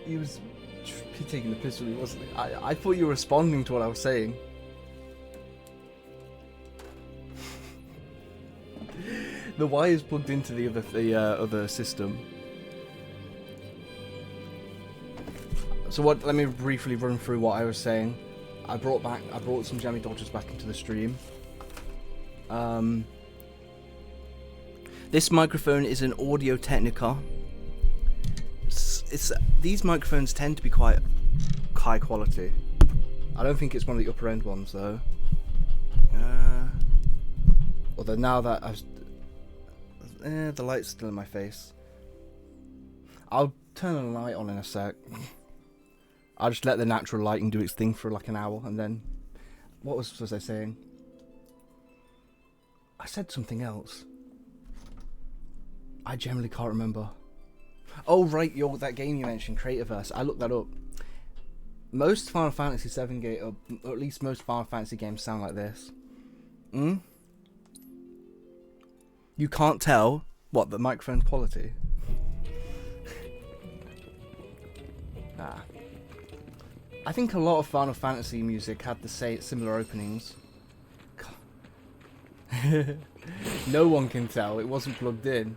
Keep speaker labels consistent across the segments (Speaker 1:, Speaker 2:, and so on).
Speaker 1: He was taking the piss with me, wasn't he? I thought you were responding to what I was saying. The wire's plugged into the other system. So what? Let me briefly run through what I was saying. I brought some Jammy Dodgers back into the stream. This microphone is an Audio Technica. These microphones tend to be quite high quality. I don't think it's one of the upper end ones though. Although now that the light's still in my face. I'll turn the light on in a sec. I'll just let the natural lighting do its thing for like an hour, and then what was I saying? I said something else. I generally can't remember. Oh right, that game you mentioned, Creatorverse. I looked that up. Most Final Fantasy 7 game, or at least most Final Fantasy games, sound like this. You can't tell what the microphone quality. Nah. I think a lot of Final Fantasy music had the similar openings. No one can tell. It wasn't plugged in.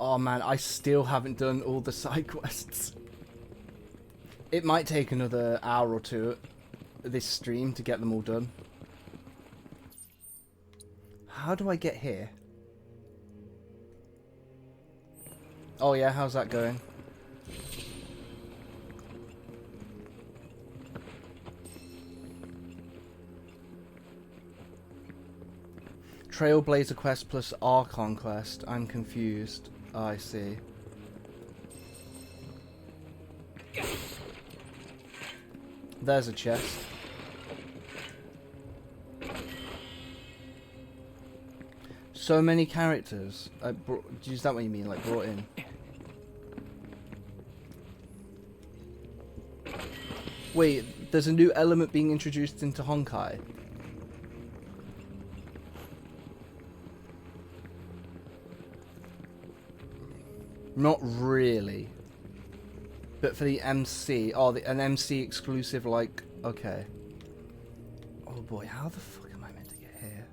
Speaker 1: Oh man, I still haven't done all the side quests. It might take another hour or two this stream to get them all done. How do I get here? Oh yeah, how's that going? Trailblazer quest plus Archon quest. I'm confused. Oh, I see. There's a chest. So many characters. Is that what you mean, like brought in? Wait, there's a new element being introduced into Honkai. Not really. But for the MC, oh, an MC exclusive, like, okay. Oh boy, how the fuck am I meant to get here?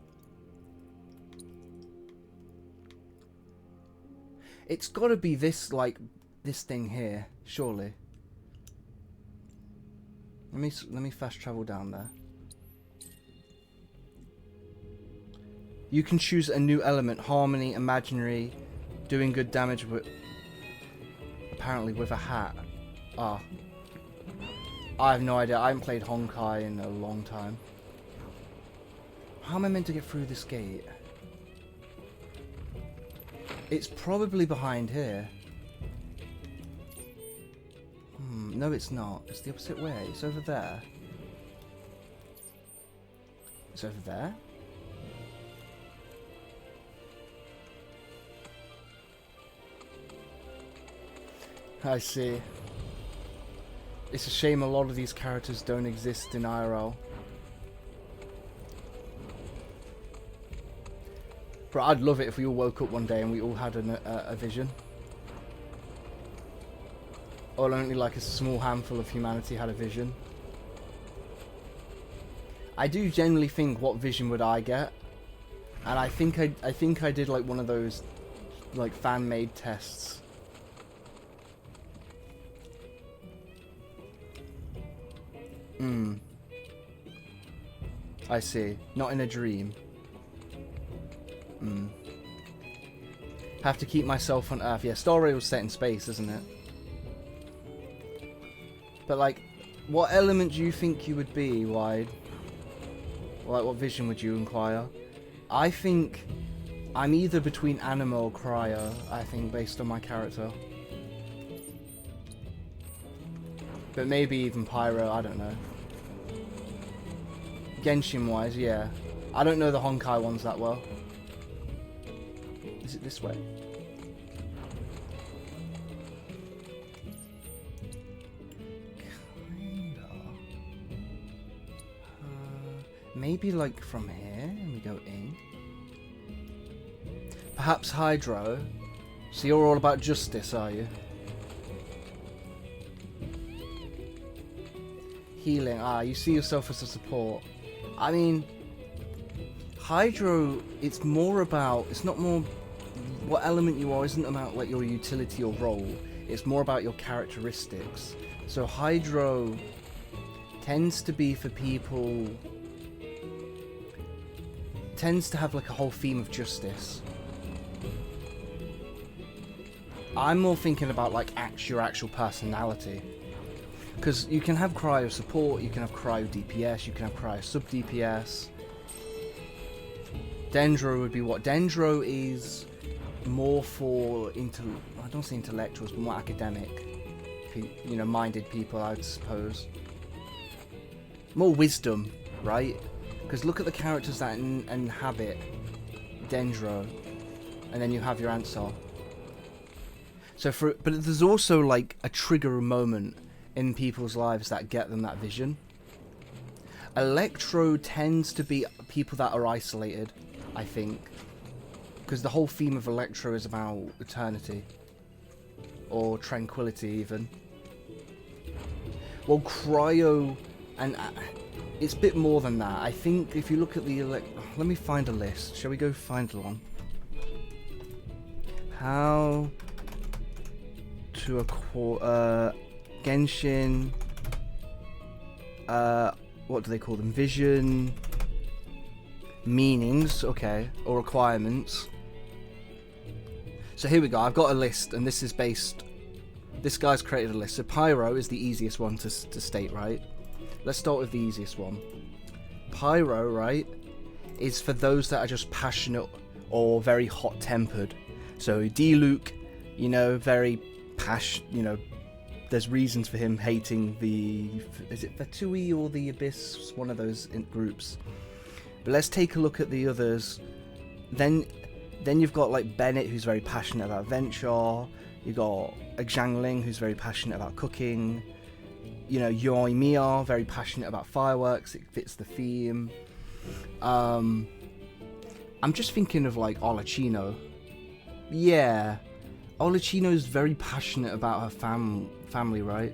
Speaker 1: It's gotta be this, like, this thing here, surely. Let me fast travel down there. You can choose a new element, harmony, imaginary, doing good damage with, apparently with a hat. Ah. I have no idea. I haven't played Honkai in a long time. How am I meant to get through this gate? It's probably behind here. No, it's not. It's the opposite way. It's over there. It's over there? I see. It's a shame a lot of these characters don't exist in IRL. But I'd love it if we all woke up one day and we all had a vision. Or only like a small handful of humanity had a vision. I do generally think, what vision would I get? And I think I did like one of those like fan-made tests. I see. Not in a dream. Have to keep myself on Earth. Yeah, Star Rail was set in space, isn't it? But like, what element do you think you would be, Wide? Like, what vision would you inquire? I think I'm either between Anima or Cryo, I think, based on my character. But maybe even Pyro, I don't know. Genshin-wise, yeah. I don't know the Honkai ones that well. Is it this way? Kinda. Maybe like from here, and we go in. Perhaps Hydro. So you're all about justice, are you? Healing. Ah, you see yourself as a support. I mean, Hydro, it's more about, it's not more, what element you are isn't about like your utility or role, it's more about your characteristics. So Hydro tends to be for people, tends to have like a whole theme of justice. I'm more thinking about like your actual personality. Because you can have cryo support, you can have cryo DPS, you can have cryo sub DPS. Dendro would be what? Dendro is more for I don't say intellectuals, but more academic, you know, minded people, I'd suppose. More wisdom, right? Because look at the characters that inhabit Dendro, and then you have your answer. So but there's also like a trigger moment in people's lives that get them that vision. Electro tends to be people that are isolated, I think, because the whole theme of Electro is about eternity or tranquility even. Well, Cryo, and it's a bit more than that. I think if you look at the let me find a list. Shall we go find one? How to acquire Genshin, what do they call them? Vision, meanings, okay, or requirements. So here we go, I've got a list, and this is based, this guy's created a list. So Pyro is the easiest one to state, right? Let's start with the easiest one. Pyro, right, is for those that are just passionate or very hot-tempered. So D-Luke You know, very you know, there's reasons for him hating is it Fatui or the Abyss, one of those groups. But let's take a look at the others. Then you've got like Bennett, who's very passionate about venture. You've got a Zhangling, who's very passionate about cooking. You know, Yoi Mia, very passionate about fireworks. It fits the theme. I'm just thinking of like Olachino. Yeah, Olachino's very passionate about her family, right?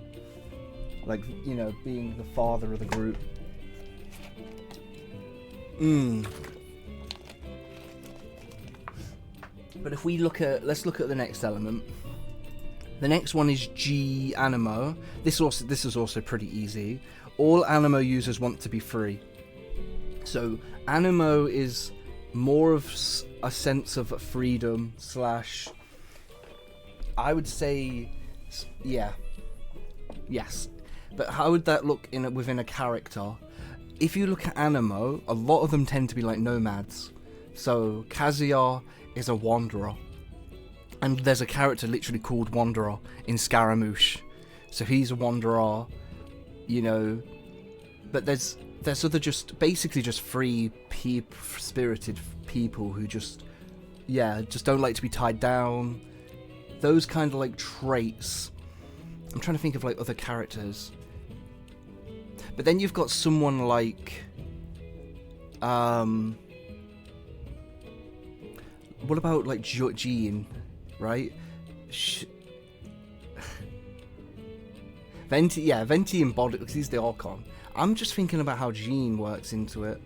Speaker 1: Like, you know, being the father of the group. But if we let's look at the next element. The next one is G Animo. This is also pretty easy. All Animo users want to be free. So Animo is more of a sense of freedom / I would say, yeah, yes. But how would that look within a character? If you look at Animo, a lot of them tend to be like nomads. So Kazuya is a wanderer. And there's a character literally called Wanderer in Scaramouche. So he's a wanderer, you know. But there's other basically just free, spirited people who just don't like to be tied down. Those kind of like traits. I'm trying to think of like other characters. But then you've got someone like what about like Jean, right? Venti embodied, because he's the Archon. I'm just thinking about how Jean works into it.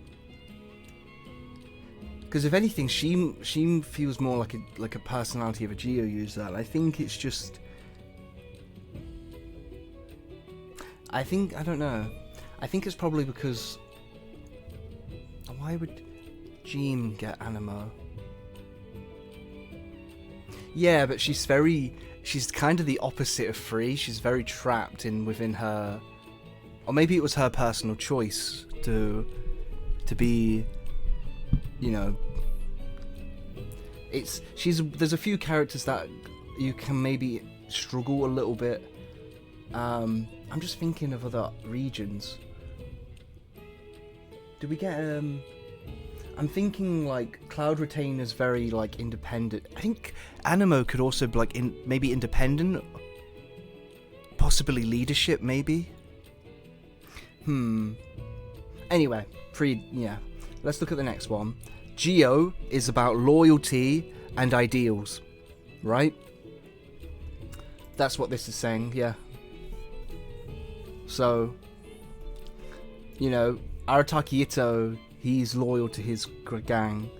Speaker 1: Because if anything, she feels more like a personality of a Geo user. And I think it's just, I don't know. I think it's probably because, why would Jean get Animo? Yeah, but she's kind of the opposite of free. She's very trapped within her, or maybe it was her personal choice to be, you know. There's a few characters that you can maybe struggle a little bit. I'm just thinking of other regions. Do we get I'm thinking like Cloud Retainer's very like independent. I think Animo could also be like maybe independent, possibly leadership, maybe. Anyway, let's look at the next one. Geo is about loyalty and ideals, right? That's what this is saying, yeah. So, you know, Arataki Ito, he's loyal to his gang.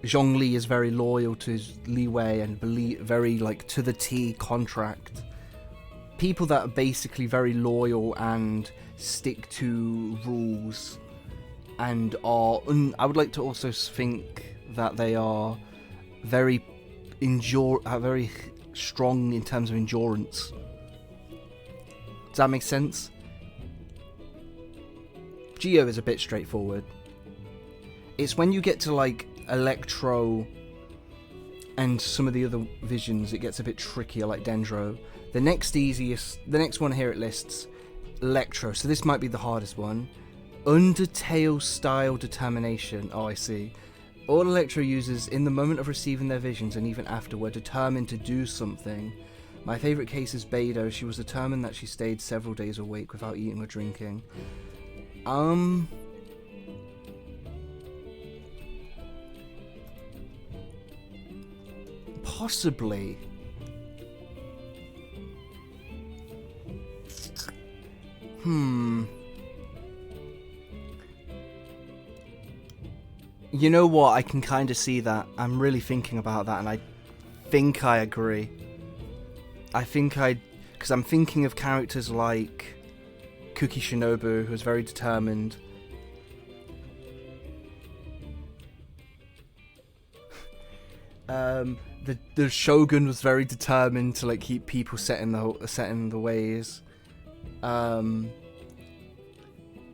Speaker 1: Zhongli is very loyal to his Li Wei and very like to the T contract. People that are basically very loyal and stick to rules and are I would like to also think that they are very very strong in terms of endurance. Does that make sense? Geo is a bit straightforward. It's when you get to like Electro and some of the other visions, it gets a bit trickier, like Dendro. The next one here it lists Electro, so this might be the hardest one. Undertale style determination. Oh, I see. All Electro users in the moment of receiving their visions and even after were determined to do something. My favourite case is Beidou. She was determined that she stayed several days awake without eating or drinking. Possibly. You know what? I can kind of see that. I'm really thinking about that, and I think I agree. Because I'm thinking of characters like Kuki Shinobu, who's very determined. The Shogun was very determined to like keep people set in the ways.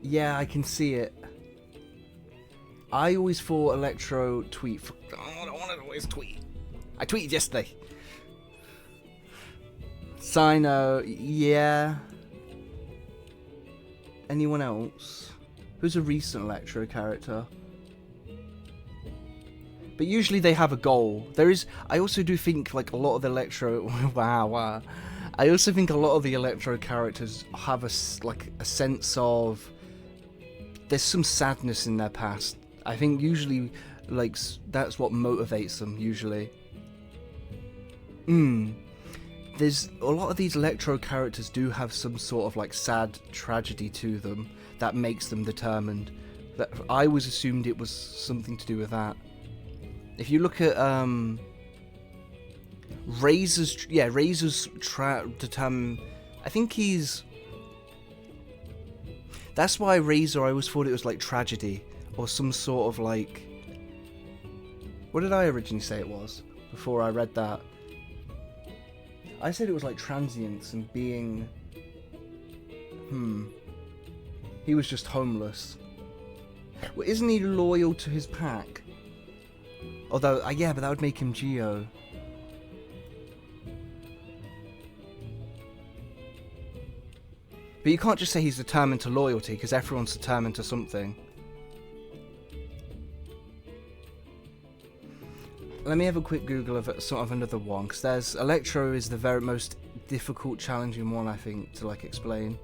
Speaker 1: Yeah, I can see it. I always thought Electro tweet. I don't want to always tweet. I tweeted yesterday. Sino, yeah. Anyone else? Who's a recent Electro character? But usually they have a goal. I also do think like a lot of the Electro... wow. I also think a lot of the Electro characters have a sense of... There's some sadness in their past. I think usually, like, that's what motivates them, usually. There's... A lot of these Electro characters do have some sort of, like, sad tragedy to them that makes them determined. I always assumed it was something to do with that. If you look at Razor's determined. I think he's. That's why Razor. I always thought it was like tragedy or some sort of like. What did I originally say it was before I read that? I said it was like transience and being. He was just homeless. Well, isn't he loyal to his pack? Although, yeah, but that would make him Geo. But you can't just say he's determined to loyalty, because everyone's determined to something. Let me have a quick Google of sort of another one, because there's... Electro is the very most difficult, challenging one, I think, to, like, explain.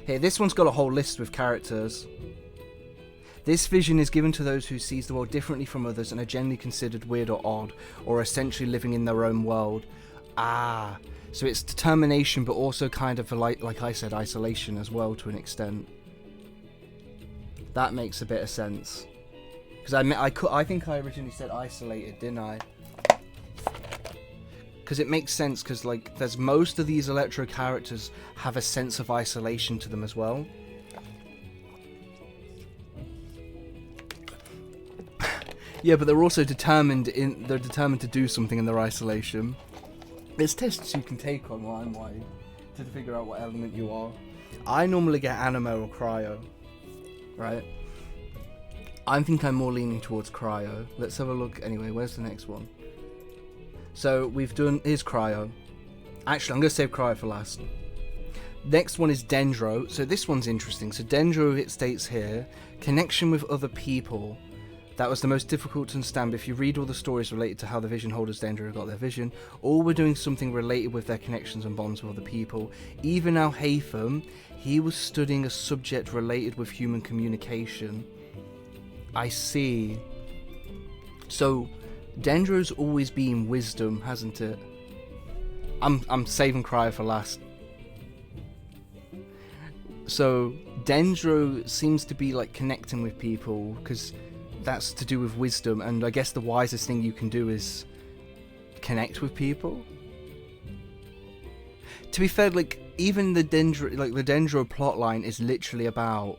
Speaker 1: Here, this one's got a whole list with characters. This vision is given to those who sees the world differently from others and are generally considered weird or odd, or essentially living in their own world. Ah, so it's determination, but also kind of like I said, isolation as well to an extent. That makes a bit of sense. Because I think I originally said isolated, didn't I? Because it makes sense, because like there's most of these Electro characters have a sense of isolation to them as well. Yeah, but they're also determined to do something in their isolation. There's tests you can take on line-wide to figure out what element you are. I normally get anime or cryo, right? I think I'm more leaning towards cryo. Let's have a look. Anyway, where's the next one? So we've done... Here's cryo. Actually, I'm going to save cryo for last. Next one is Dendro. So this one's interesting. So Dendro, it states here, connection with other people. That was the most difficult to understand, but if you read all the stories related to how the vision holders Dendro got their vision, all were doing something related with their connections and bonds with other people. Even Al Haytham, he was studying a subject related with human communication. I see. So, Dendro's always been wisdom, hasn't it? I'm saving cryo for last. So, Dendro seems to be like connecting with people, because that's to do with wisdom, and I guess the wisest thing you can do is connect with people. To be fair, like even the Dendro plotline is literally about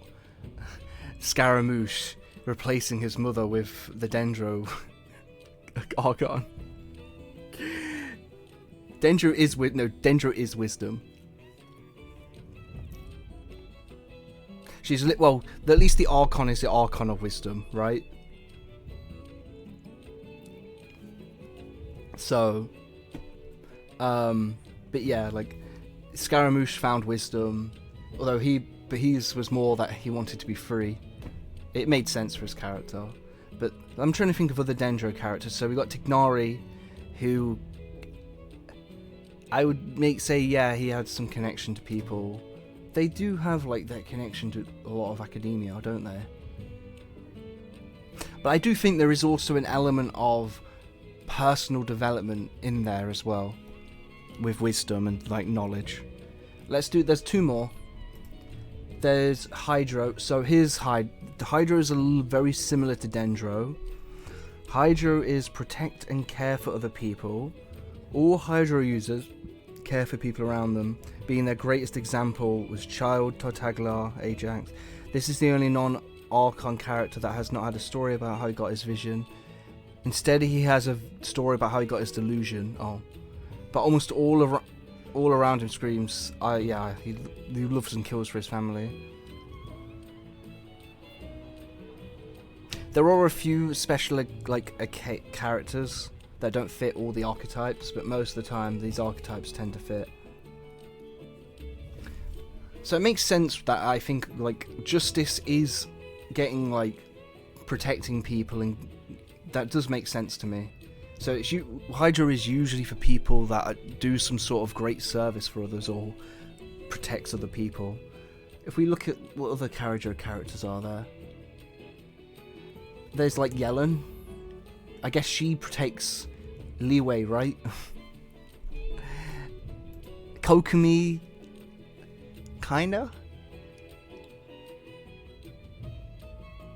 Speaker 1: Scaramouche replacing his mother with the Dendro Archon. Dendro is wisdom. She's well, at least the Archon is the Archon of wisdom, right? So, but yeah, like Scaramouche found wisdom, although his was more that he wanted to be free. It made sense for his character, but I'm trying to think of other Dendro characters. So we got Tignari, who I would say, yeah, he had some connection to people. They do have like that connection to a lot of academia, don't they? But I do think there is also an element of personal development in there as well, with wisdom and like knowledge. There's two more. There's Hydro. So here's Hydro is very similar to Dendro. Hydro is protect and care for other people. All Hydro users care for people around them, being their greatest example was Child, Tartaglia, Ajax. This is the only non-Archon character that has not had a story about how he got his vision. Instead, he has a story about how he got his delusion. But almost all around him screams, yeah, he loves and kills for his family. There are a few special characters that don't fit all the archetypes, but most of the time these archetypes tend to fit. So it makes sense that I think like justice is getting like protecting people, and that does make sense to me. So it's Hydra is usually for people that do some sort of great service for others or protects other people. If we look at what other characters are there, there's like Yellen. I guess she protects Leeway, right? Kokomi, kinda.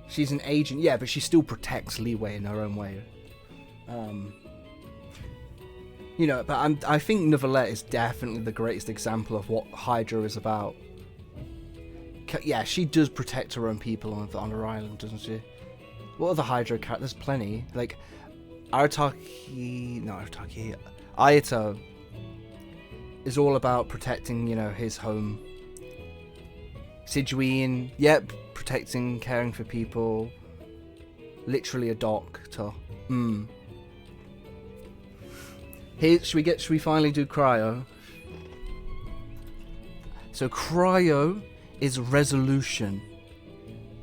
Speaker 1: She's an agent, yeah, but she still protects Leeway in her own way. You know, but I think Neuvillette is definitely the greatest example of what Hydra is about. Yeah, she does protect her own people on her island, doesn't she? What other Hydra characters? There's plenty. Like, Ayato is all about protecting, you know, his home. Sijuin, yep, protecting, caring for people. Literally a doctor. Here, should we finally do Cryo? So Cryo is resolution.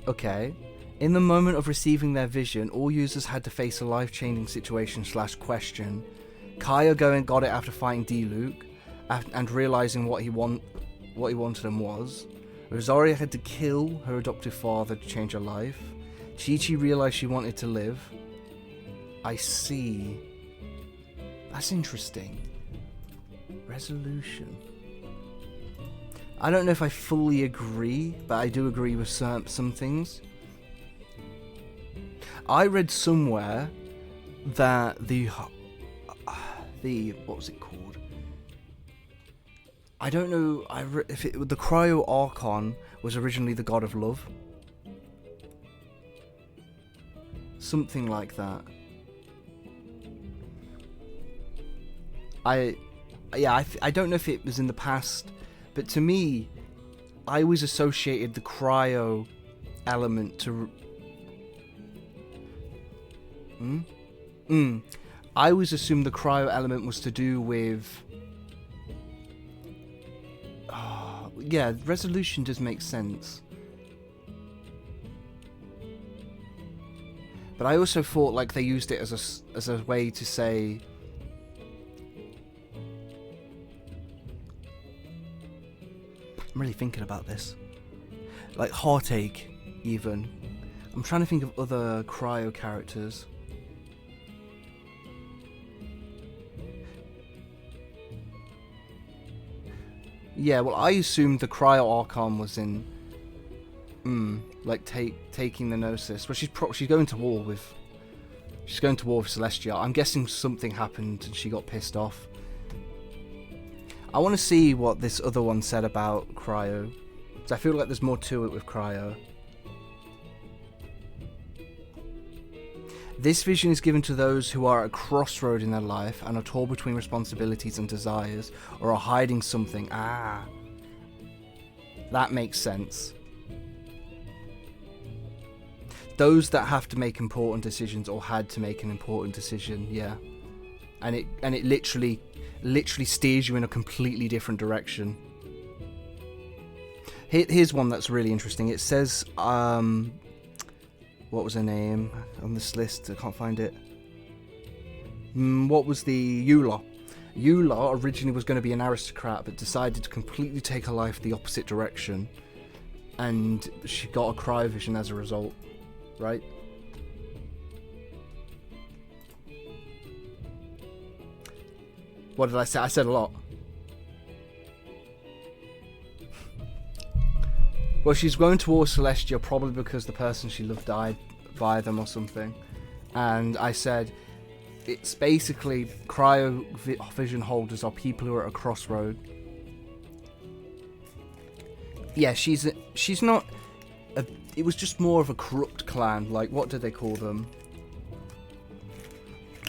Speaker 1: Okay. In the moment of receiving their vision, all users had to face a life-changing situation / question. Kaya got it after fighting D-Luke and realizing what he wanted and was. Rosaria had to kill her adoptive father to change her life. Chi-Chi realized she wanted to live. I see. That's interesting. Resolution. I don't know if I fully agree, but I do agree with some things. I read somewhere that the what was it called? I don't know. If the Cryo Archon was originally the god of love, something like that. I don't know if it was in the past, but to me, I always associated the cryo element to. I always assumed the cryo element was to do with. Yeah, resolution does make sense. But I also thought like they used it as a way to say. I'm really thinking about this. Like Heartache, even. I'm trying to think of other cryo characters. Yeah, well, I assumed the cryo Archon was in, like taking the Gnosis. Well, she's going to war with. She's going to war with Celestia. I'm guessing something happened and she got pissed off. I want to see what this other one said about Cryo, because I feel like there's more to it with Cryo. This vision is given to those who are at a crossroad in their life and are torn between responsibilities and desires, or are hiding something. Ah, that makes sense. Those that have to make important decisions or had to make an important decision, yeah. And it literally steers you in a completely different direction. Here's one that's really interesting. It says, what was her name on this list? I can't find it. What was the Eula? Eula originally was going to be an aristocrat, but decided to completely take her life the opposite direction, and she got a cryovision as a result, right? What did I say? I said a lot. Well, she's going towards Celestia probably because the person she loved died by them or something. And I said, it's basically cryo vision holders are people who are at a crossroad. Yeah, she's not. It was just more of a corrupt clan. Like, what did they call them?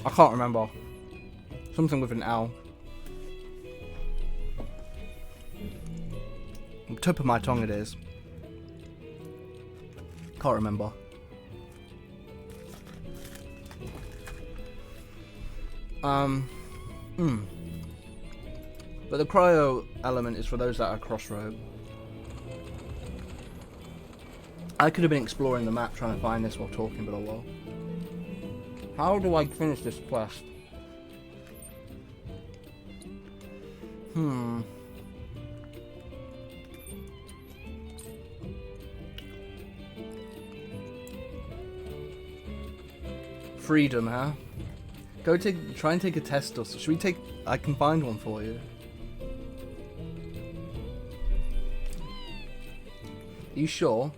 Speaker 1: I can't remember. Something with an L. Tip of my tongue it is. Can't remember. But the cryo element is for those that are crossroad. I could have been exploring the map trying to find this while talking, but oh well. How do I finish this quest? Freedom, huh? Go try and take a test or so. Should we take... I can find one for you. Are you sure?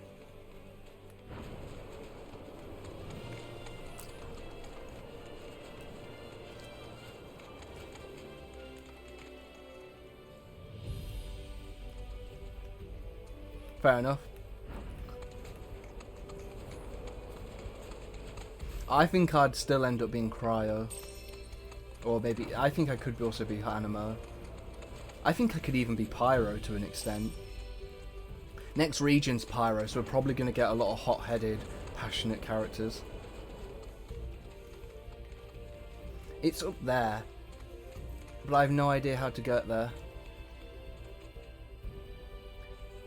Speaker 1: Fair enough. I think I'd still end up being Cryo. Or maybe... I think I could also be Animo. I think I could even be Pyro to an extent. Next region's Pyro, so we're probably going to get a lot of hot-headed, passionate characters. It's up there. But I have no idea how to get there.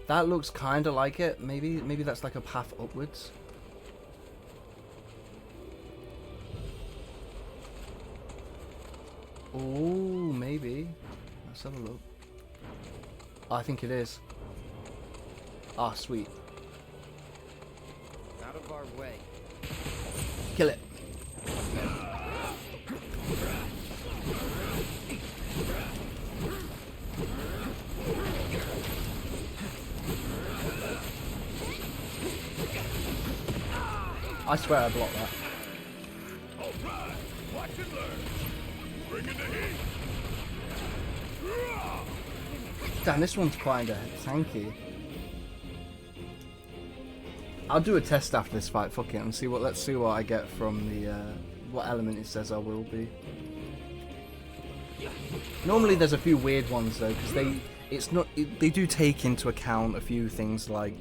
Speaker 1: That looks kind of like it. Maybe that's like a path upwards. Oh, maybe. Let's have a look. Oh, I think it is. Ah, sweet.
Speaker 2: Out of our way.
Speaker 1: Kill it. I swear I blocked that.
Speaker 3: Alright, watch and learn. Bring in the heat.
Speaker 1: Damn, this one's kinda tanky. I'll do a test after this fight, fuck it, and see what. Let's see what I get from the what element it says I will be. Normally there's a few weird ones though, because they do take into account a few things like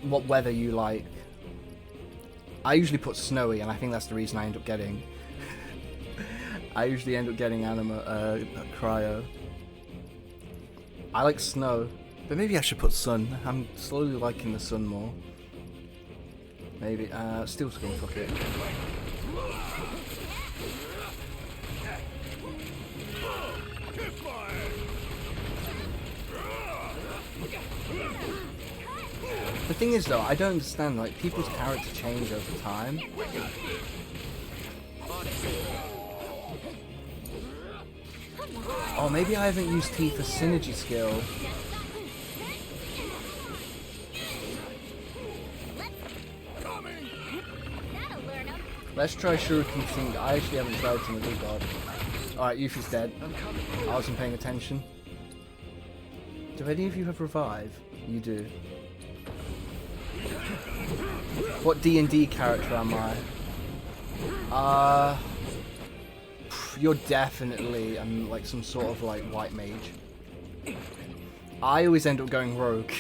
Speaker 1: what weather you like. I usually put snowy, and I think that's the reason I end up getting. I usually end up getting cryo. I like snow, but maybe I should put sun. I'm slowly liking the sun more. Maybe steel skull, fuck it. The thing is though, I don't understand, like, people's character change over time. Oh, maybe I haven't used Tifa's synergy skill. Let's try Shuriken Thing. I actually haven't tried some of the god. Alright, Yuffie's dead. I wasn't paying attention. Do any of you have revive? You do. What D&D character am I? You're definitely like some sort of like white mage. I always end up going rogue.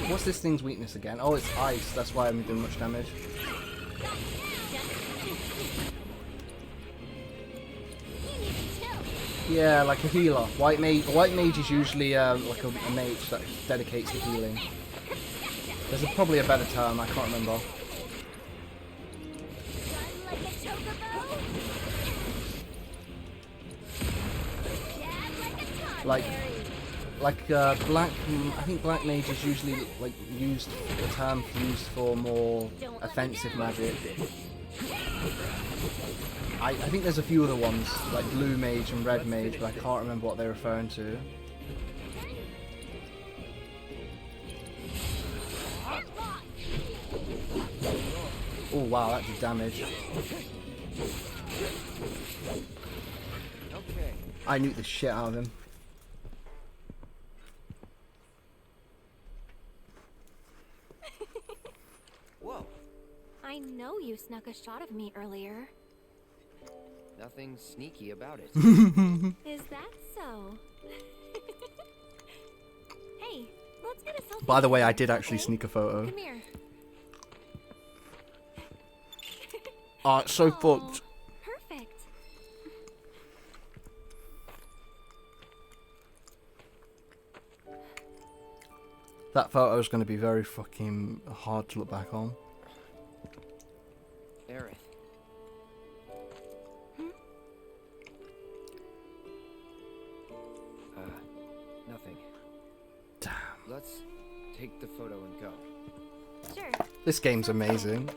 Speaker 1: What's this thing's weakness again? Oh, it's ice. That's why I haven't done much damage. Yeah, like a healer. White mage is usually like a mage that dedicates to healing. There's probably a better term. I can't remember. Black, I think black mage is usually like used, the term used for more offensive magic. I think there's a few other ones, like blue mage and red mage, but I can't remember what they're referring to. wow, that did damage.
Speaker 2: Okay.
Speaker 1: I nuked the shit out of him.
Speaker 2: Whoa.
Speaker 4: I know you snuck a shot of me earlier.
Speaker 2: Nothing sneaky about it.
Speaker 4: Is that so? Hey, let's get a selfie.
Speaker 1: By the way, I
Speaker 4: together,
Speaker 1: did actually
Speaker 4: okay?
Speaker 1: sneak a photo.
Speaker 4: Come here.
Speaker 1: Oh, it's so
Speaker 4: Aw,
Speaker 1: fucked.
Speaker 4: Perfect.
Speaker 1: That photo is going to be very fucking hard to look back on.
Speaker 2: Aerith. Nothing.
Speaker 1: Damn.
Speaker 2: Let's take the photo and go.
Speaker 4: Sure.
Speaker 1: This game's amazing.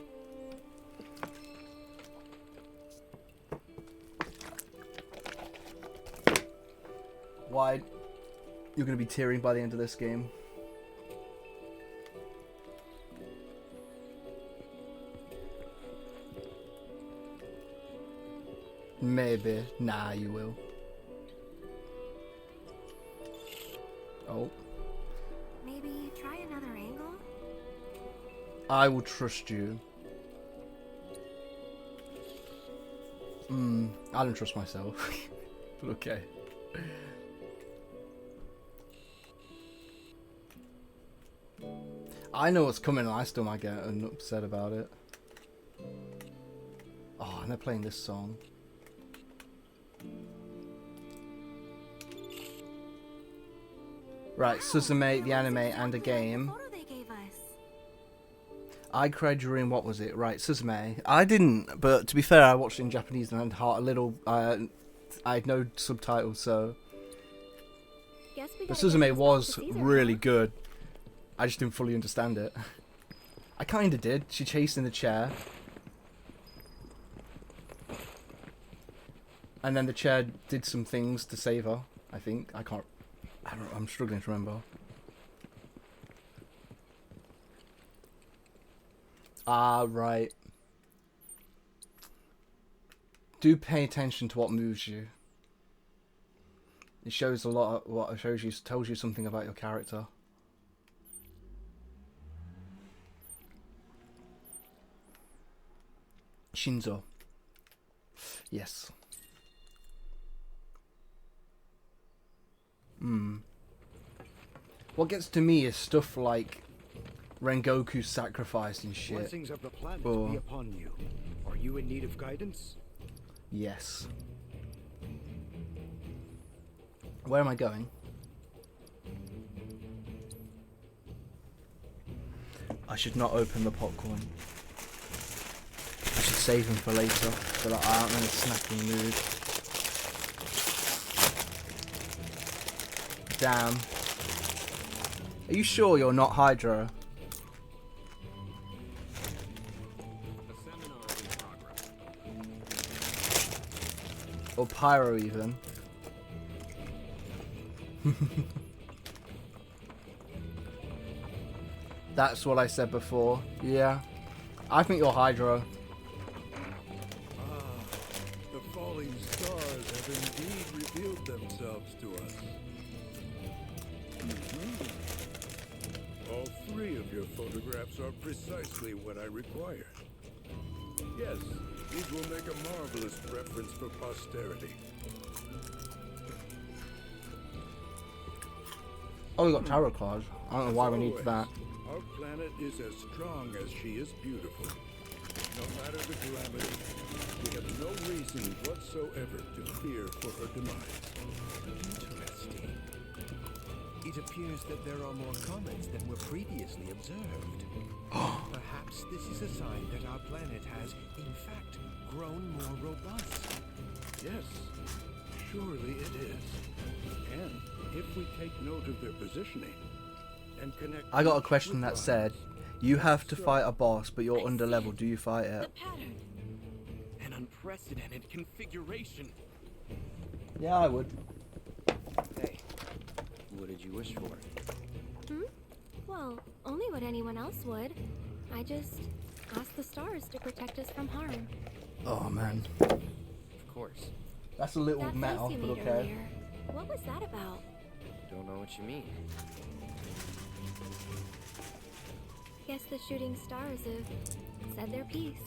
Speaker 1: Why? You're going to be tearing by the end of this game. Maybe. Nah, you will. Oh.
Speaker 4: Maybe try another angle?
Speaker 1: I will trust you. I don't trust myself. But okay. I know what's coming and I still might get upset about it. Oh, and they're playing this song. Right, Suzume, the anime, and a game.
Speaker 4: Photo they gave us.
Speaker 1: I cried during, what was it? Right, Suzume. I didn't, but to be fair, I watched it in Japanese and I had a little, I had no subtitles, so.
Speaker 4: Guess we
Speaker 1: But
Speaker 4: gotta get
Speaker 1: Suzume
Speaker 4: this
Speaker 1: was
Speaker 4: back to Caesar,
Speaker 1: really
Speaker 4: huh?
Speaker 1: good. I just didn't fully understand it. I kinda did. She chased in the chair. And then the chair did some things to save her, I think. I'm struggling to remember. Ah, right. Do pay attention to what moves you. It shows a lot of what it shows you, tells you something about your character. Shinzo. Yes. What gets to me is stuff like Rengoku's sacrifice and shit.
Speaker 3: Blessings of the planet
Speaker 1: Oh.
Speaker 3: be upon you. Are you in need of guidance?
Speaker 1: Yes. Where am I going? I should not open the popcorn. I should save them for later, so that I aren't in a snacking mood. Damn. Are you sure you're not Hydra? Or Pyro even? That's what I said before. Yeah. I think you're Hydra.
Speaker 3: The falling stars have indeed revealed themselves to us. All three of your photographs are precisely what I require. Yes, these will make a marvelous reference for posterity.
Speaker 1: Oh, we got tarot cards. I don't know why we need that.
Speaker 3: Our planet is as strong as she is beautiful. No matter the calamity, we have no reason whatsoever to fear for her demise.
Speaker 5: Interesting. It appears that there are more comets than were previously observed. Perhaps this is a sign that our planet has, in fact, grown more robust.
Speaker 3: Yes, surely it is. And if we take note of their positioning and connect...
Speaker 1: I got a
Speaker 3: each
Speaker 1: question
Speaker 3: with
Speaker 1: that said,
Speaker 3: lines,
Speaker 1: you have to fight a boss, but you're under level. Do you fight
Speaker 4: The
Speaker 1: it?
Speaker 4: pattern.
Speaker 5: An unprecedented configuration.
Speaker 1: Yeah, I would.
Speaker 2: Hey, what did you wish for?
Speaker 4: Well, only what anyone else would. I just Ask the stars to protect us from harm.
Speaker 1: Oh man.
Speaker 2: Of course.
Speaker 1: That's a little
Speaker 4: That
Speaker 1: meta,
Speaker 4: face you
Speaker 1: but
Speaker 4: made
Speaker 1: okay.
Speaker 4: earlier. What was that about?
Speaker 2: Don't know what you mean.
Speaker 4: Guess the shooting stars have said their piece.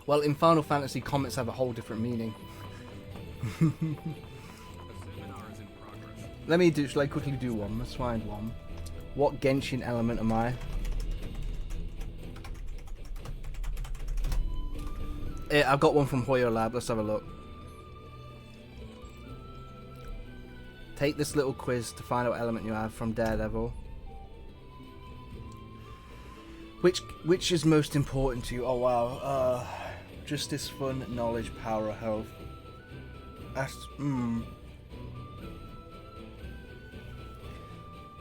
Speaker 1: Well, in Final Fantasy, comments have a whole different meaning. Let me do, shall I quickly do one? Let's find one. What Genshin element am I? I've got one from Hoyo Lab, let's have a look. Take this little quiz to find out what element you have from Daredevil. Which is most important to you? Oh wow, justice, fun, knowledge, power, or health. That's,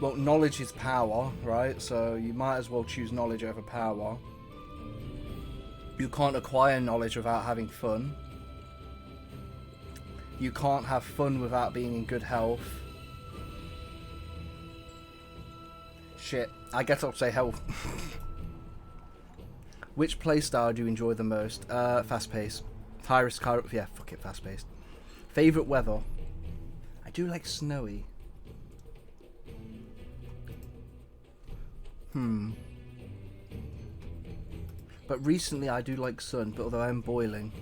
Speaker 1: Well, knowledge is power, right? So you might as well choose knowledge over power. You can't acquire knowledge without having fun. You can't have fun without being in good health. Shit, I guess I'll say health. Which playstyle do you enjoy the most? Fast pace. High risk, yeah, fuck it, fast paced. Favourite weather? I do like snowy. But recently I do like sun, but although I'm boiling.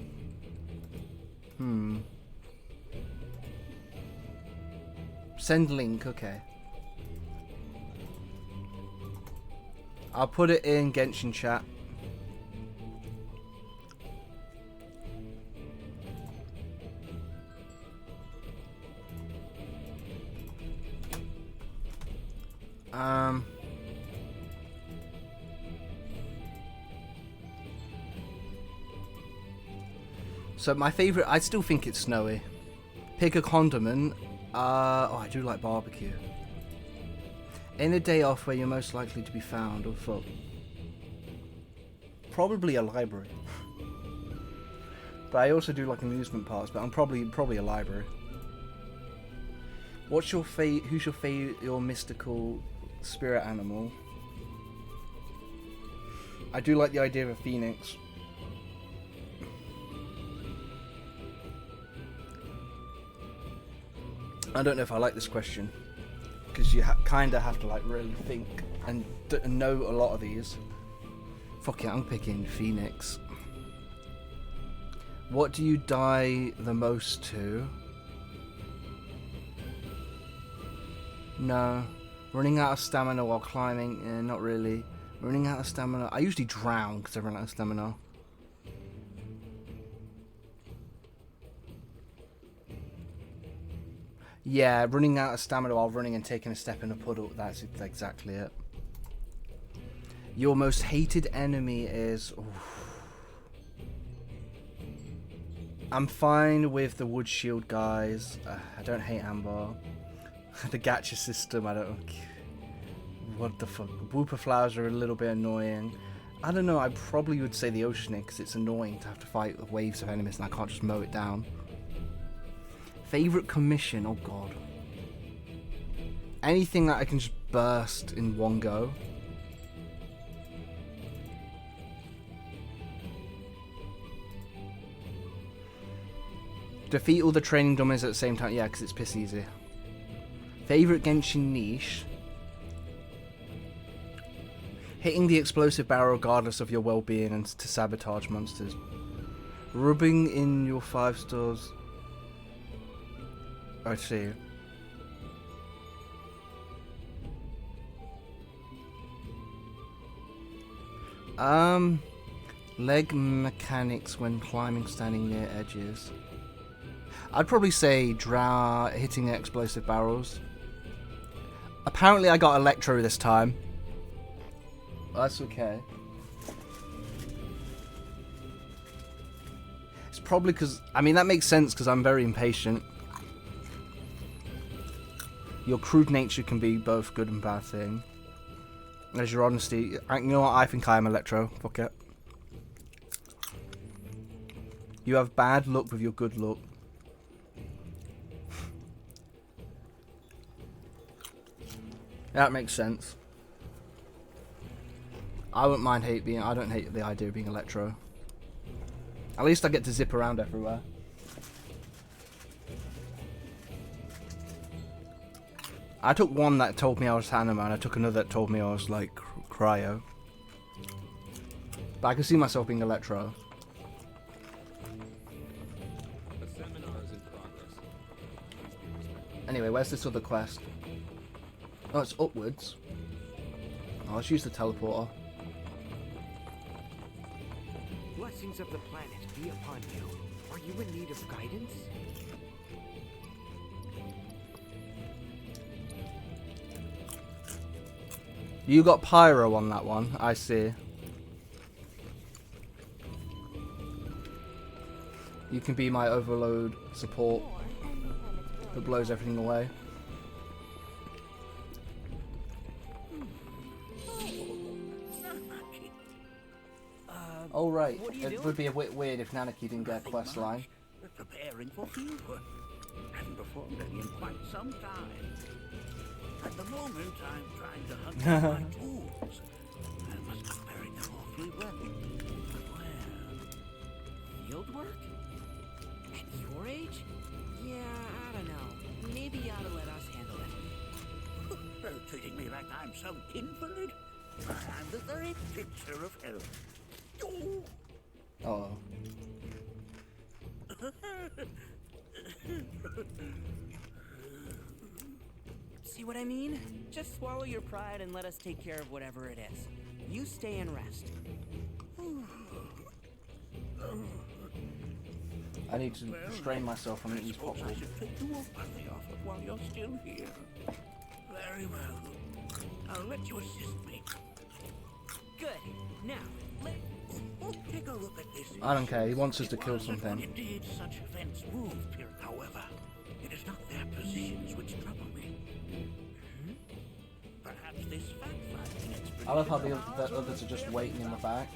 Speaker 1: Send link, okay. I'll put it in Genshin chat. So my favourite, I still think it's snowy. Pick a condiment. Oh, I do like barbecue. In a day off where you're most likely to be found, or fuck. Probably a library. But I also do like amusement parks, but I'm probably a library. What's your who's your mystical spirit animal? I do like the idea of a phoenix. I don't know if I like this question, because you kind of have to like really think and know a lot of these. Fuck it, I'm picking Phoenix. What do you die the most to? No. Running out of stamina while climbing? Not really. Running out of stamina? I usually drown because I run out of stamina. Yeah, running out of stamina while running and taking a step in a puddle. That's exactly it. Your most hated enemy is... Oof. I'm fine with the wood shield guys. I don't hate Amber. The gacha system, I don't... What the fuck? Whooper flowers are a little bit annoying. I don't know, I probably would say the oceanic because it's annoying to have to fight with waves of enemies and I can't just mow it down. Favorite commission? Oh god. Anything that I can just burst in one go. Defeat all the training dummies at the same time. Yeah, because it's piss easy. Favorite Genshin niche? Hitting the explosive barrel regardless of your well-being and to sabotage monsters. Rubbing in your 5 stars. I see. Leg mechanics when climbing, standing near edges. I'd probably say hitting the explosive barrels. Apparently I got Electro this time. That's okay. It's probably because... I mean, that makes sense because I'm very impatient. Your crude nature can be both good and bad thing. As your honesty... You know what? I think I am Electro. Fuck it. You have bad luck with your good luck. That makes sense. I wouldn't mind I don't hate the idea of being Electro. At least I get to zip around everywhere. I took one that told me I was Hanema, and I took another that told me I was like Cryo. But I can see myself being Electro. Anyway, where's this other quest? Oh, it's upwards. Oh, let's use the teleporter.
Speaker 5: Blessings of the planet be upon you. Are you in need of guidance?
Speaker 1: You got Pyro on that one, I see. You can be my overload support that blows everything away. Oh right, it would be a bit weird if Nanaki didn't get a quest line.
Speaker 6: We're preparing for field work. Haven't performed any in quite some time. At the moment, I'm trying to hunt down my tools. I must have buried them awfully well. But where?
Speaker 2: Field work? At your age? Yeah, I don't know. Maybe you ought to let us handle it.
Speaker 6: They're treating me like I'm some invalid. I'm the very picture of health.
Speaker 1: Oh.
Speaker 2: See what I mean? Just swallow your pride and let us take care of whatever it is. You stay and rest.
Speaker 1: I need to restrain myself from eating these
Speaker 6: I
Speaker 1: popcorn.
Speaker 6: should take the wolf bunny off it while you're still here. Very well. I'll let you assist me.
Speaker 2: Good. Now,
Speaker 6: Take a look at this.
Speaker 1: I don't care, he wants us to kill something.
Speaker 6: Indeed, such events move, however. It is not their positions which trouble me. Perhaps this fact-finding expedition...
Speaker 1: I love how the others are just waiting in the back.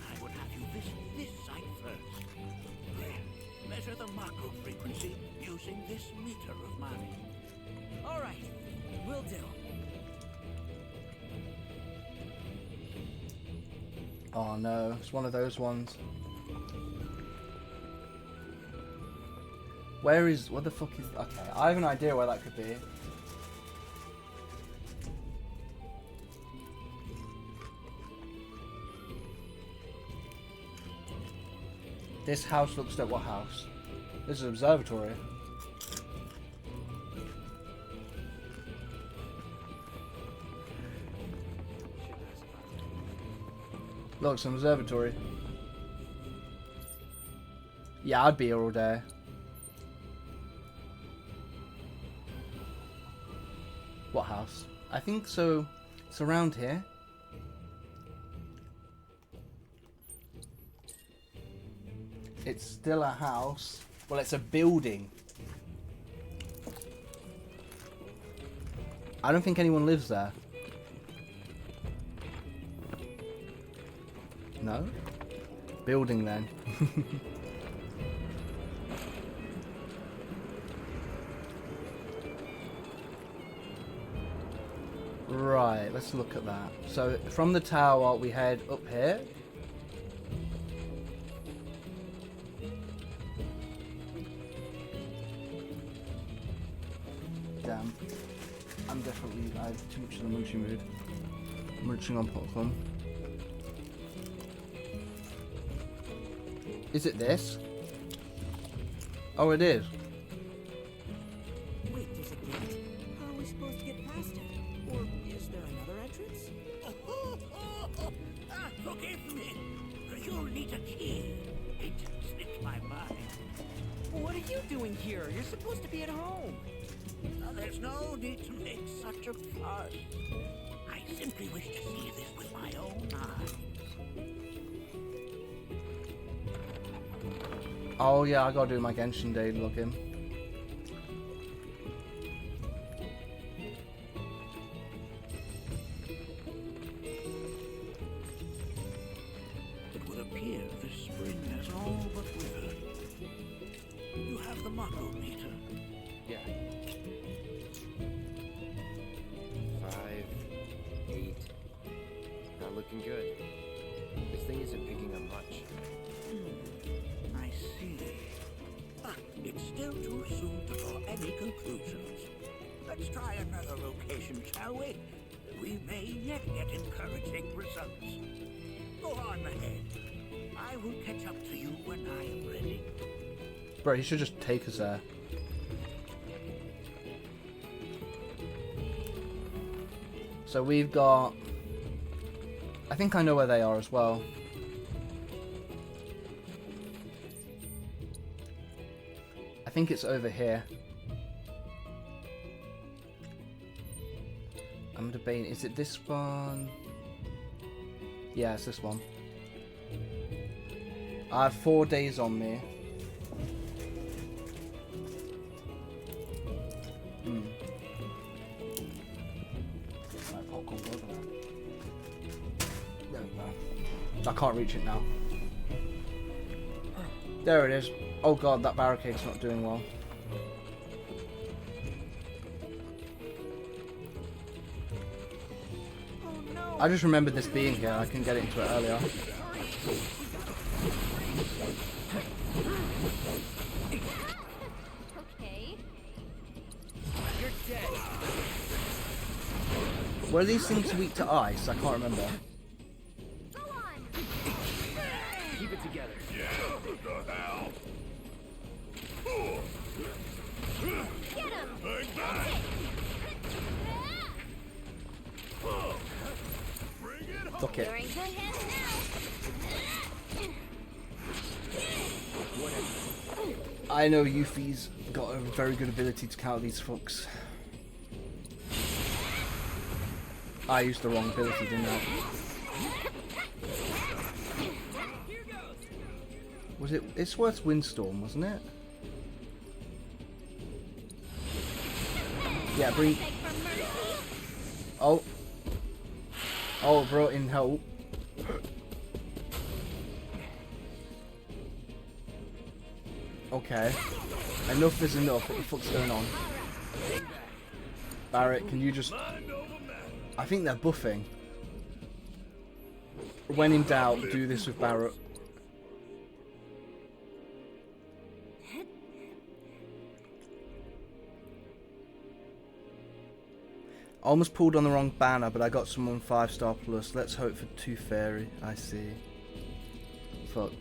Speaker 6: I would have you visit this site first. There, measure the Mako frequency using this meter of mine.
Speaker 2: all right. Will do.
Speaker 1: Oh no, it's one of those ones. What the fuck is... Okay, I have an idea where that could be. This house looks like what house? This is an observatory. Look, it's an observatory. Yeah, I'd be here all day. What house? I think so. It's around here. It's still a house. Well, it's a building. I don't think anyone lives there. No? Building then. Right, let's look at that. So from the tower we head up here. Damn. I have too much in the munching mood. Munching on popcorn. Is it this? Oh, it is.
Speaker 2: Wait just a minute. How are we supposed to get past it? Or is there another entrance?
Speaker 6: Forgive me. You'll need a key. It slipped my mind.
Speaker 2: What are you doing here? You're supposed to be at home.
Speaker 6: There's no need to make such a fuss. I simply wish to see this with my own eyes.
Speaker 1: Oh yeah, I gotta do my Genshin Day login.
Speaker 6: It would appear the spring has all but withered. have the motto meter?
Speaker 5: Yeah. 5, 8. Not looking good. This thing isn't picking up much.
Speaker 6: I see. But it's still too soon to draw any conclusions. Let's try another location, shall we? We may yet get encouraging results. Go on ahead. I will catch up to you when I am ready.
Speaker 1: Bro, you should just take us there. So we've got... I think I know where they are as well. I think it's over here. I'm debating, is it this one? Yeah, it's this one. I have 4 days on me. Right, popcorn, go over there. There we go. I can't reach it now. There it is. Oh god, that barricade's not doing well. I just remembered this being here. I couldn't get into it earlier.
Speaker 4: Okay.
Speaker 2: You're dead.
Speaker 1: Were these things weak to ice? I can't remember.
Speaker 4: Go on.
Speaker 2: Keep it together.
Speaker 4: Get him. That's it.
Speaker 1: Fuck it.
Speaker 4: You're in good hands now.
Speaker 1: I know Yuffie's got a very good ability to counter these fucks. I used the wrong ability, didn't I? Was it? It's worth Windstorm, wasn't it? Yeah, bring. Oh. Oh, it brought in help. Okay. Enough is enough. What the fuck's going on? Barrett, can you just... I think they're buffing. When in doubt, do this with Barrett. Almost pulled on the wrong banner, but I got someone 5-star plus. Let's hope for 2 fairy. I see. Fuck.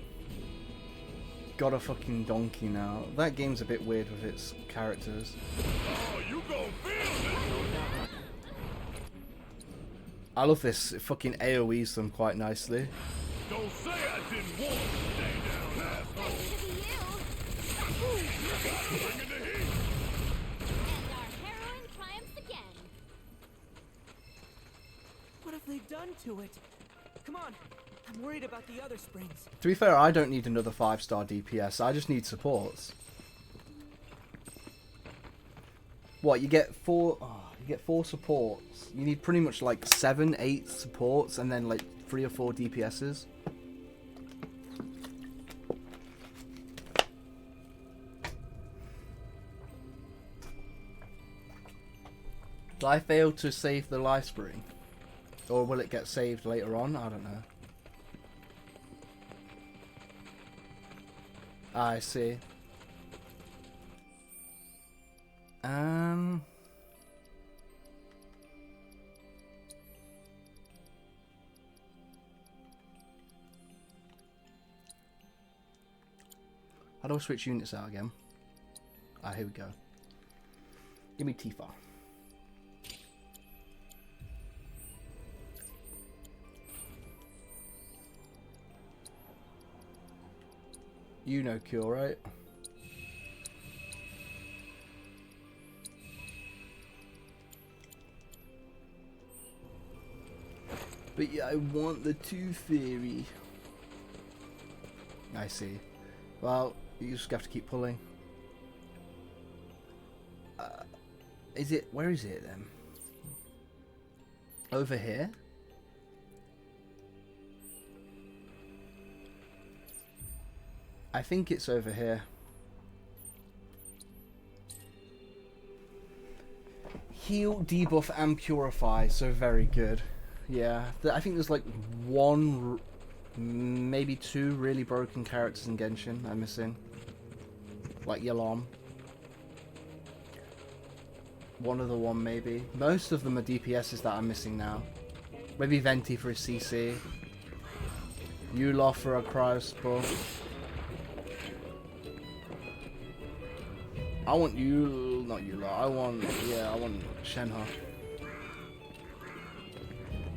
Speaker 1: Got a fucking donkey now. That game's a bit weird with its characters.
Speaker 3: Oh, you gon' feel it!
Speaker 1: I love this. It fucking AoEs them quite nicely.
Speaker 3: Don't say I didn't want to stay down, asshole! Bringing the heat!
Speaker 4: And our heroine triumphs again.
Speaker 2: What have they done to it? Come on. I'm worried about the other springs.
Speaker 1: To be fair, I don't need another 5-star DPS. I just need supports. What, you get 4... Oh, you get 4 supports. You need pretty much like 7, 8 supports and then like 3 or 4 DPSs. Did I fail to save the life spring? Or will it get saved later on? I don't know. I see. How do I switch units out again? Ah, here we go. Give me Tifa. You know Cure, right? But yeah, I want the Tooth Fairy. I see. Well, you just have to keep pulling. Is it... Where is it then? Over here? I think it's over here. Heal, debuff, and purify. So very good. Yeah, I think there's like one, maybe two really broken characters in Genshin I'm missing. Like Yalam. One other one maybe. Most of them are DPSs that I'm missing now. Maybe Venti for a CC. Yulof for a Cryos buff. I want you, not Yula. I want Shenhe.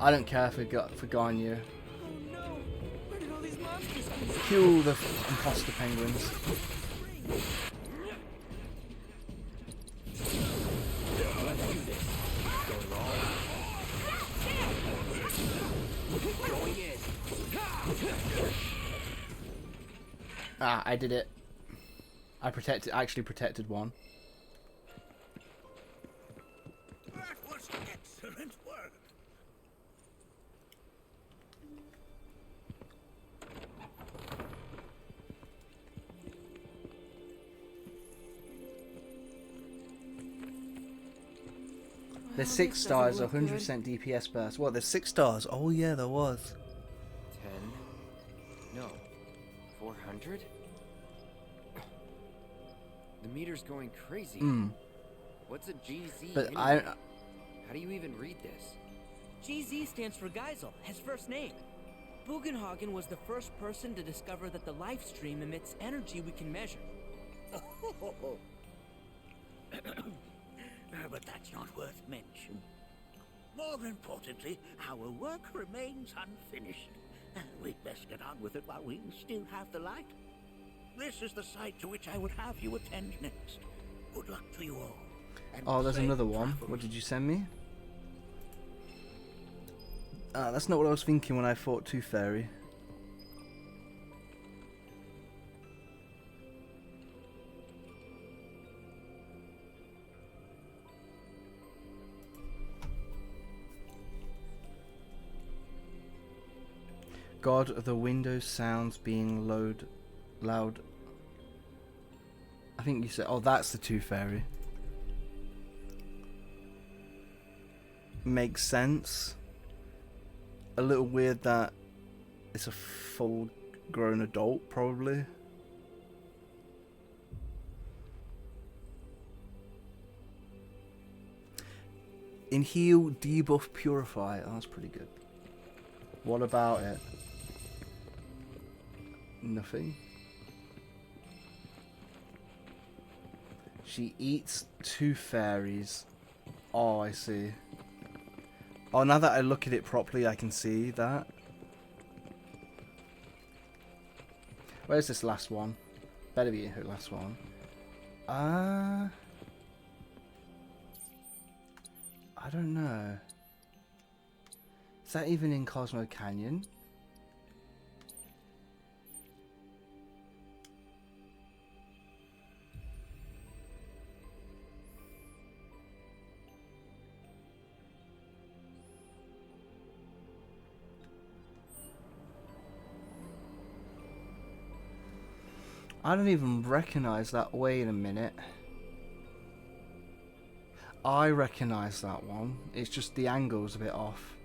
Speaker 1: I don't care for Ganyu.
Speaker 2: Oh no! Where did all these monsters come from?
Speaker 1: Kill the imposter penguins. Ah, I did it. I actually protected one.
Speaker 6: That was excellent work.
Speaker 1: There's
Speaker 2: Well,
Speaker 1: 6
Speaker 2: this
Speaker 1: stars,
Speaker 2: doesn't look
Speaker 1: 100% DPS burst. What, there's 6 stars? Oh yeah, there was.
Speaker 7: 10. No. 400? The meter's going crazy. What's a GZ?
Speaker 1: But
Speaker 7: anyway? How do you even read this?
Speaker 2: GZ stands for Geisel, his first name. Bugenhagen was the first person to discover that the life stream emits energy we can measure.
Speaker 6: But that's not worth mention. More importantly, our work remains unfinished. We'd best get on with it while we still have the light. This is the site to which I would have you attend next. Good luck to you all.
Speaker 1: Oh, there's
Speaker 6: Safe
Speaker 1: another one.
Speaker 6: travels.
Speaker 1: What did you send me? That's not what I was thinking when I fought Tooth Fairy. God, the Windows sounds being loud. I think you said, oh, that's the Tooth Fairy. Makes sense. A little weird that it's a full-grown adult, probably. In heal, debuff, purify. Oh, that's pretty good. What about it? Nothing. She eats 2 fairies. Oh, I see. Oh, now that I look at it properly, I can see that. Where's this last one? Better be her last one. I don't know. Is that even in Cosmo Canyon? I don't even recognize that. Wait a minute. I recognize that one. It's just the angle's a bit off.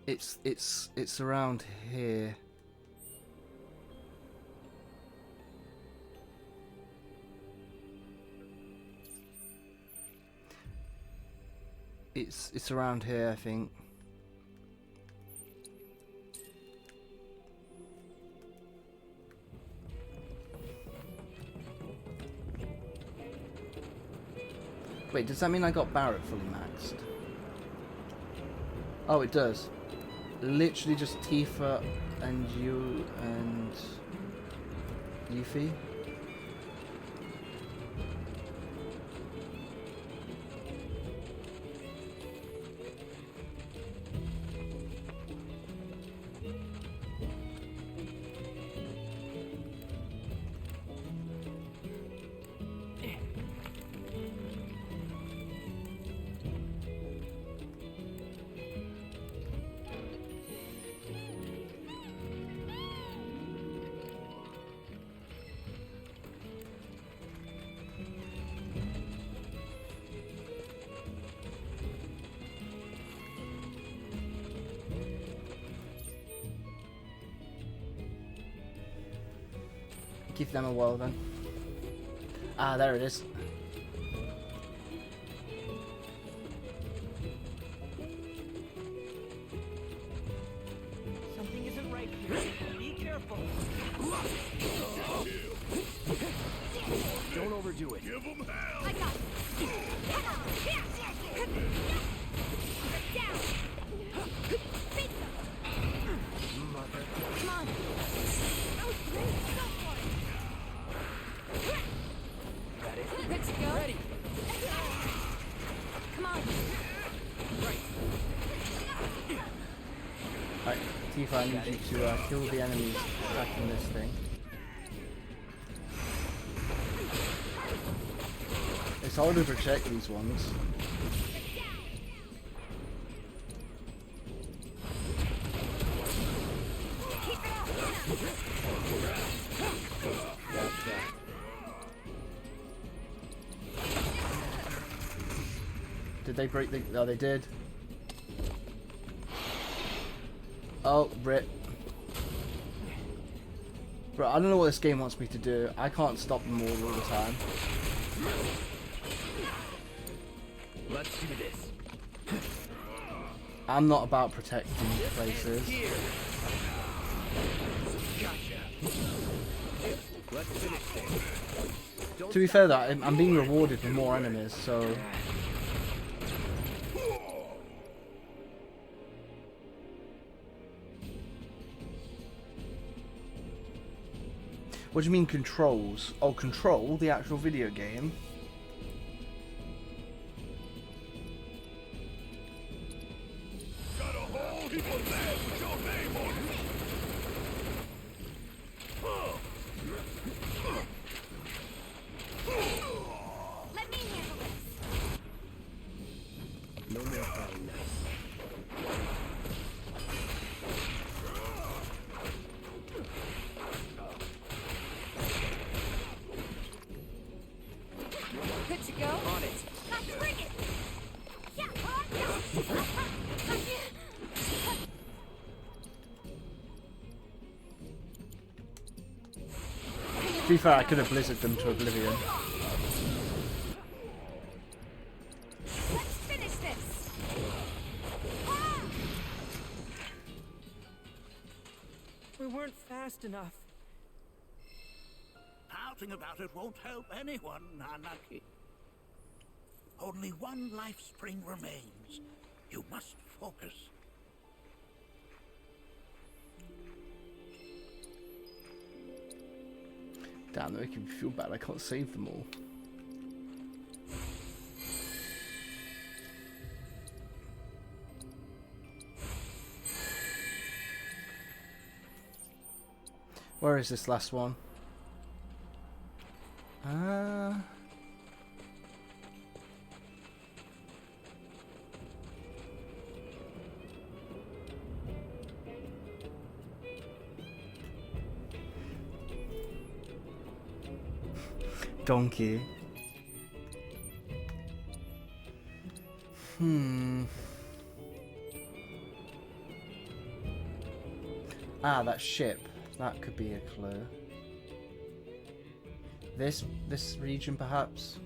Speaker 1: It's around here. It's around here, I think. Wait, does that mean I got Barrett fully maxed? Oh, it does. Literally just Tifa and you and Yuffie. Give them a whirl then. Ah, there it is.
Speaker 2: Something isn't right here. Be careful.
Speaker 5: Don't overdo it.
Speaker 3: Give them hell!
Speaker 4: I got it. Down. Beat them.
Speaker 5: Mother.
Speaker 4: Come on. That was great. Go for it.
Speaker 5: Got it.
Speaker 4: Good to go.
Speaker 2: Ready.
Speaker 4: Come on.
Speaker 1: Right, Tifa, I need you to kill the enemies attacking this thing. It's hard to protect these ones. Did they break the... Oh, they did. Oh, rip. Bro, I don't know what this game wants me to do. I can't stop them all the time.
Speaker 5: Let's do this.
Speaker 1: I'm not about protecting places.
Speaker 5: Here. Gotcha. Let's finish this. Don't
Speaker 1: To be fair, though, I'm being rewarded with more enemies, so... What do you mean controls? Oh, Control, the actual video game?
Speaker 3: Got a whole heap of land with your name on it!
Speaker 4: Let me handle this.
Speaker 5: No more fun.
Speaker 4: Good to go.
Speaker 5: On it.
Speaker 4: Let's bring it. Yeah.
Speaker 1: To be fair, I could have blizzarded them to oblivion.
Speaker 4: Let's finish this.
Speaker 2: We weren't fast enough.
Speaker 6: Pouting about it won't help anyone, Nanaki. Only one life spring remains. You must focus.
Speaker 1: Damn, they're making me feel bad. I can't save them all. Where is this last one? Donkey. Ah, that ship. That could be a clue. This region, perhaps?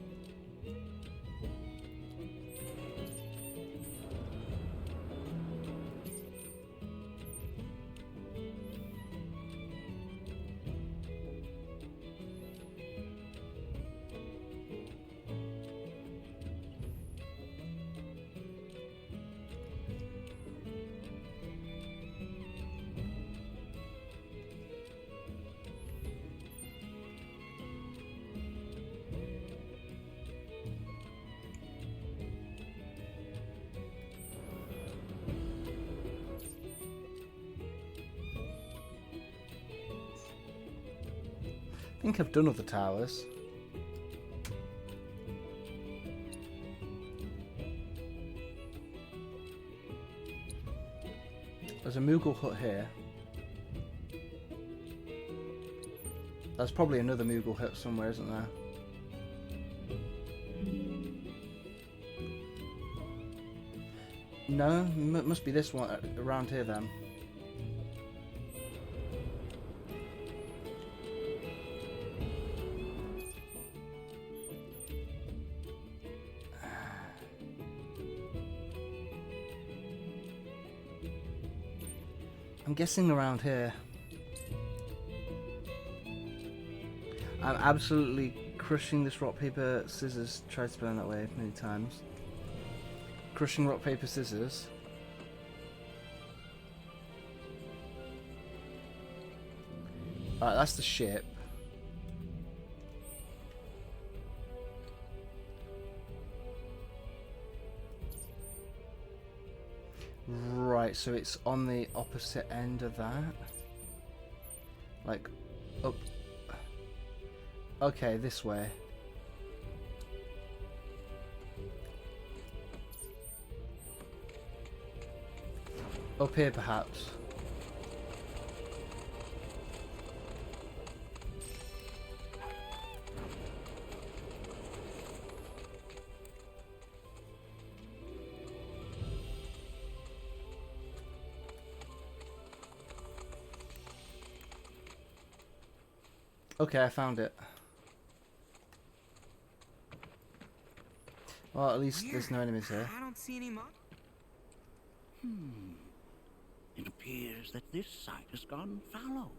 Speaker 1: I think I've done other towers. There's a Moogle hut here. There's probably another Moogle hut somewhere, isn't there? No, must be this one around here then. I'm guessing around here. I'm absolutely crushing this rock, paper, scissors. Tried spelling that way many times. Crushing rock, paper, scissors. Alright, that's the ship. Right, so it's on the opposite end of that. Like, up. Okay, this way. Up here, perhaps. Okay, I found it. Well, at least there's no enemies here.
Speaker 2: I don't see any monsters.
Speaker 6: It appears that this site has gone fallow.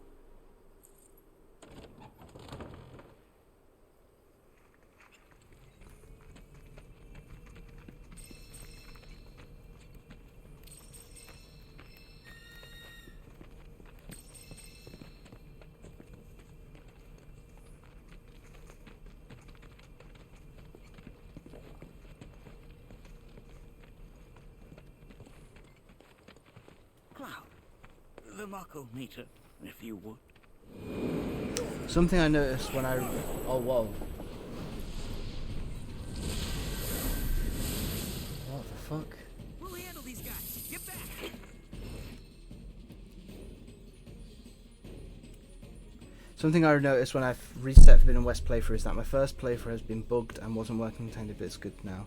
Speaker 6: Cloud, the Mako meter, if you would.
Speaker 1: Something I noticed when I... Oh, whoa. What the fuck?
Speaker 2: We'll handle these guys. Get back.
Speaker 1: Something I noticed when I've reset Forbidden West playthrough is that my first playthrough has been bugged and wasn't working intended, but it's good now.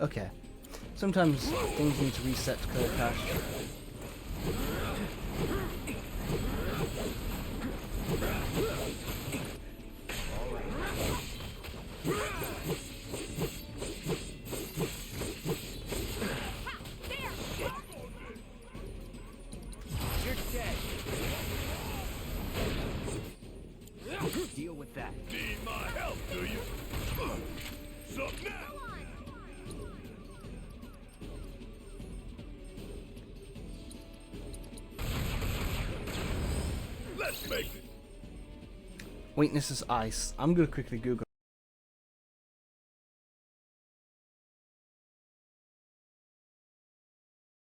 Speaker 1: Okay. Sometimes things need to reset to clear cache.
Speaker 7: You're dead. Deal with that.
Speaker 3: Need my help, do you? Sup now? Let's make it.
Speaker 1: Weakness is ice. I'm gonna quickly Google.